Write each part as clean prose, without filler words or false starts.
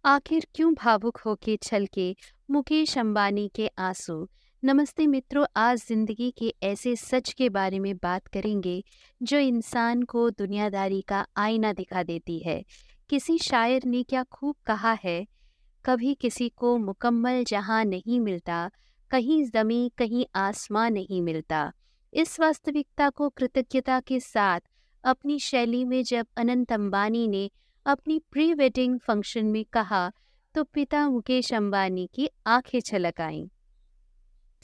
आखिर क्यों भावुक होके छलके मुकेश अंबानी के आंसू। नमस्ते मित्रों, आज जिंदगी के ऐसे सच के बारे में बात करेंगे जो इंसान को दुनियादारी का आईना दिखा देती है। किसी शायर ने क्या खूब कहा है, कभी किसी को मुकम्मल जहां नहीं मिलता, कहीं जमी कहीं आसमां नहीं मिलता। इस वास्तविकता को कृतज्ञता के साथ अपनी शैली में जब अनंत अंबानी ने अपनी प्री वेडिंग फंक्शन में कहा, तो पिता मुकेश अंबानी की आंखें छलक आईं।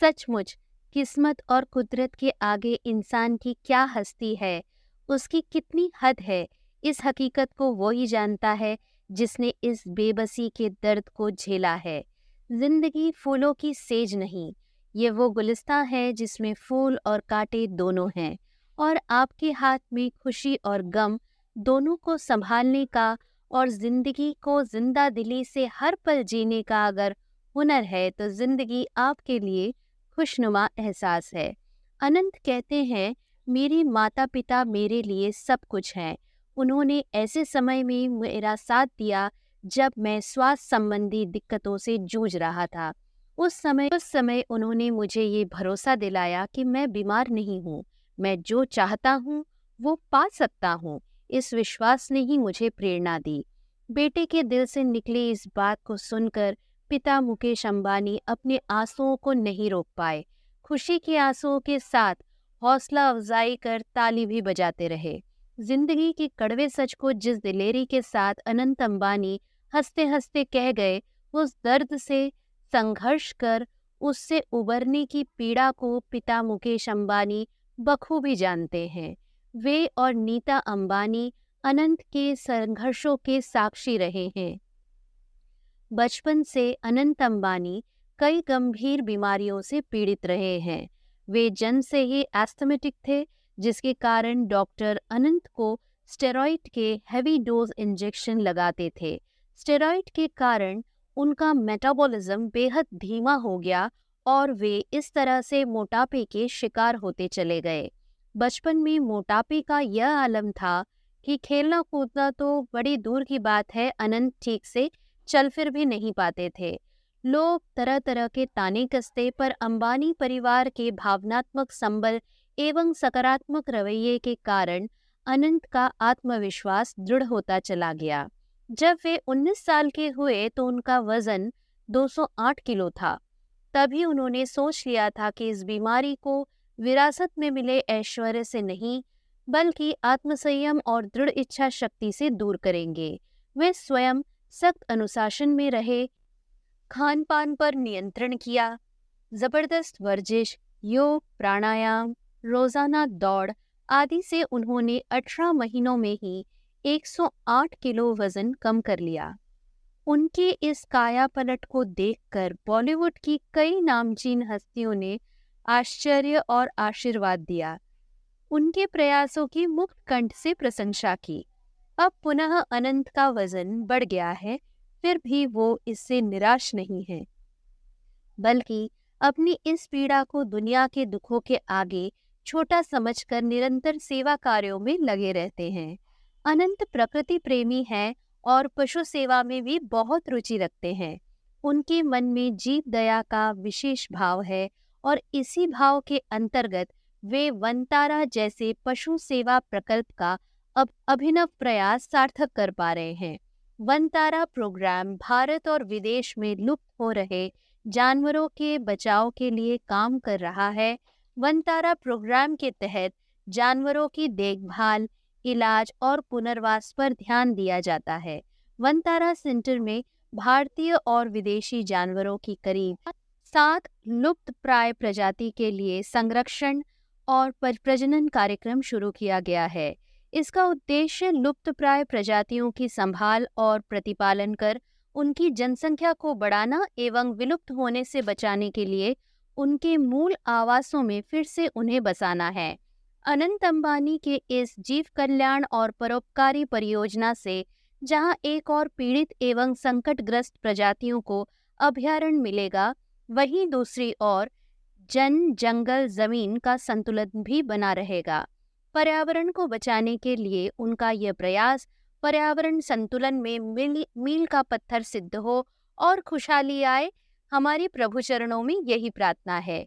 सचमुच किस्मत और कुदरत के आगे इंसान की क्या हस्ती है, उसकी कितनी हद है, इस हकीकत को वो ही जानता है जिसने इस बेबसी के दर्द को झेला है। जिंदगी फूलों की सेज नहीं, ये वो गुलिस्तां है जिसमें फूल और कांटे दोनों हैं, और आपके हाथ में खुशी और गम दोनों को संभालने का और जिंदगी को जिंदा दिली से हर पल जीने का अगर हुनर है, तो जिंदगी आपके लिए खुशनुमा एहसास है। अनंत कहते हैं, मेरे माता पिता मेरे लिए सब कुछ हैं। उन्होंने ऐसे समय में मेरा साथ दिया जब मैं स्वास्थ्य संबंधी दिक्कतों से जूझ रहा था। उस समय उन्होंने मुझे ये भरोसा दिलाया कि मैं बीमार नहीं हूँ, मैं जो चाहता हूँ वो पा सकता हूँ। इस विश्वास ने ही मुझे प्रेरणा दी। बेटे के दिल से निकली इस बात को सुनकर पिता मुकेश अंबानी अपने आंसुओं को नहीं रोक पाए। खुशी के आंसुओं के साथ हौसला अफजाई कर ताली भी बजाते रहे। जिंदगी के कड़वे सच को जिस दिलेरी के साथ अनंत अंबानी हंसते हंसते कह गए, उस दर्द से संघर्ष कर उससे उबरने की पीड़ा को पिता मुकेश अंबानी बखूबी जानते हैं। वे और नीता अंबानी अनंत के संघर्षों के साक्षी रहे हैं। बचपन से अनंत अंबानी कई गंभीर बीमारियों से पीड़ित रहे हैं। वे जन्म से ही एस्थमेटिक थे, जिसके कारण डॉक्टर अनंत को स्टेरॉइड के हेवी डोज इंजेक्शन लगाते थे। स्टेरॉइड के कारण उनका मेटाबॉलिज्म बेहद धीमा हो गया और वे इस तरह से मोटापे के शिकार होते चले गए। बचपन में मोटापे का यह आलम था कि खेलना कूदना तो बड़ी दूर की बात है, अनंत ठीक से चल फिर भी नहीं पाते थे। लोग तरह तरह के ताने कसते, पर अंबानी परिवार के भावनात्मक संबल एवं सकारात्मक रवैये के कारण अनंत का आत्मविश्वास दृढ़ होता चला गया। जब वे 19 साल के हुए तो उनका वजन 208 किलो था। तभी उन्होंने सोच लिया था कि इस बीमारी को विरासत में मिले ऐश्वर्य से नहीं, बल्कि आत्मसंयम और दृढ़ इच्छा शक्ति से दूर करेंगे। वे स्वयं सख्त अनुशासन में रहे, खान पान पर नियंत्रण किया, जबरदस्त वर्जिश, योग, प्राणायाम, रोजाना दौड़ आदि से उन्होंने 18 महीनों में ही 108 किलो वजन कम कर लिया। उनके इस काया पलट को देखकर बॉलीवुड की कई नामचीन हस्तियों ने आश्चर्य और आशीर्वाद दिया। उनके प्रयासों की मुक्त कंठ से प्रशंसा की। अब पुनः अनंत का वजन बढ़ गया है, फिर भी वो इससे निराश नहीं है, बल्कि अपनी इस पीड़ा को दुनिया के दुखों के आगे छोटा समझकर निरंतर सेवा कार्यों में लगे रहते हैं। अनंत प्रकृति प्रेमी हैं और पशु सेवा में भी बहुत रुचि रखते हैं। उनके मन में जीव दया का विशेष भाव है और इसी भाव के अंतर्गत वे वनतारा जैसे पशु सेवा प्रकल्प का अब अभिनव प्रयास सार्थक कर पा रहे हैं। वनतारा प्रोग्राम भारत और विदेश में लुप्त हो रहे जानवरों के बचाव के लिए काम कर रहा है। वनतारा प्रोग्राम के तहत जानवरों की देखभाल, इलाज और पुनर्वास पर ध्यान दिया जाता है। वनतारा सेंटर में भारतीय और विदेशी जानवरों की करीब 7 लुप्त प्राय प्रजाति के लिए संरक्षण और प्रजनन कार्यक्रम शुरू किया गया है। इसका उद्देश्य लुप्तप्राय प्रजातियों की संभाल और प्रतिपालन कर उनकी जनसंख्या को बढ़ाना एवं विलुप्त होने से बचाने के लिए उनके मूल आवासों में फिर से उन्हें बसाना है। अनंत अंबानी के इस जीव कल्याण और परोपकारी परियोजना से जहां एक और पीड़ित एवं संकटग्रस्त प्रजातियों को अभयारण्य मिलेगा, वहीं दूसरी ओर जन जंगल जमीन का संतुलन भी बना रहेगा। पर्यावरण को बचाने के लिए उनका यह प्रयास पर्यावरण संतुलन में मील मील का पत्थर सिद्ध हो और खुशहाली आए। हमारे प्रभु चरणों में यही प्रार्थना है।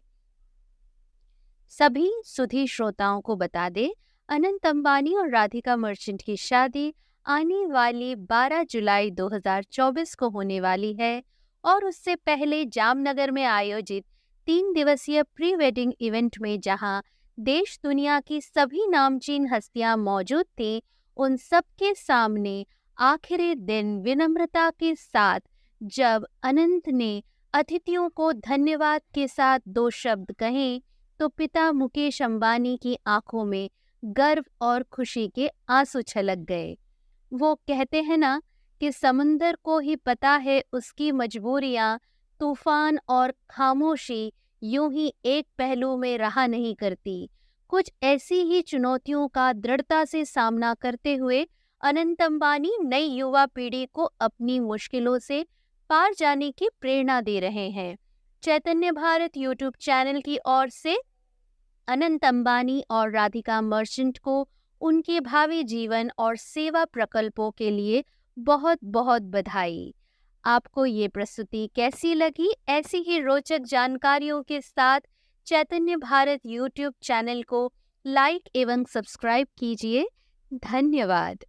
सभी सुधी श्रोताओं को बता दें, अनंत अंबानी और राधिका मर्चेंट की शादी आने वाली 12 जुलाई 2024 को होने वाली है और उससे पहले जामनगर में आयोजित 3 दिवसीय प्री वेडिंग इवेंट में जहां देश दुनिया की सभी नामचीन हस्तियां मौजूद थीं, उन सबके सामने आखिरी दिन विनम्रता के साथ जब अनंत ने अतिथियों को धन्यवाद के साथ 2 शब्द कहे, तो पिता मुकेश अंबानी की आंखों में गर्व और खुशी के आंसू छलक गए। वो कहते हैं ना कि समुंदर को ही पता है उसकी मजबूरियां, तूफान और खामोशी यूं ही एक पहलू में रहा नहीं करती। कुछ ऐसी ही चुनौतियों का दृढ़ता से सामना करते हुए अनंत अंबानी नई युवा पीढ़ी को अपनी मुश्किलों से पार जाने की प्रेरणा दे रहे हैं। चैतन्य भारत यूट्यूब चैनल की ओर से अनंत अंबानी और राधिका मर्चेंट को उनके भावी जीवन और सेवा प्रकल्पों के लिए बहुत बहुत बधाई। आपको ये प्रस्तुति कैसी लगी? ऐसी ही रोचक जानकारियों के साथ चैतन्य भारत यूट्यूब चैनल को लाइक एवं सब्सक्राइब कीजिए। धन्यवाद।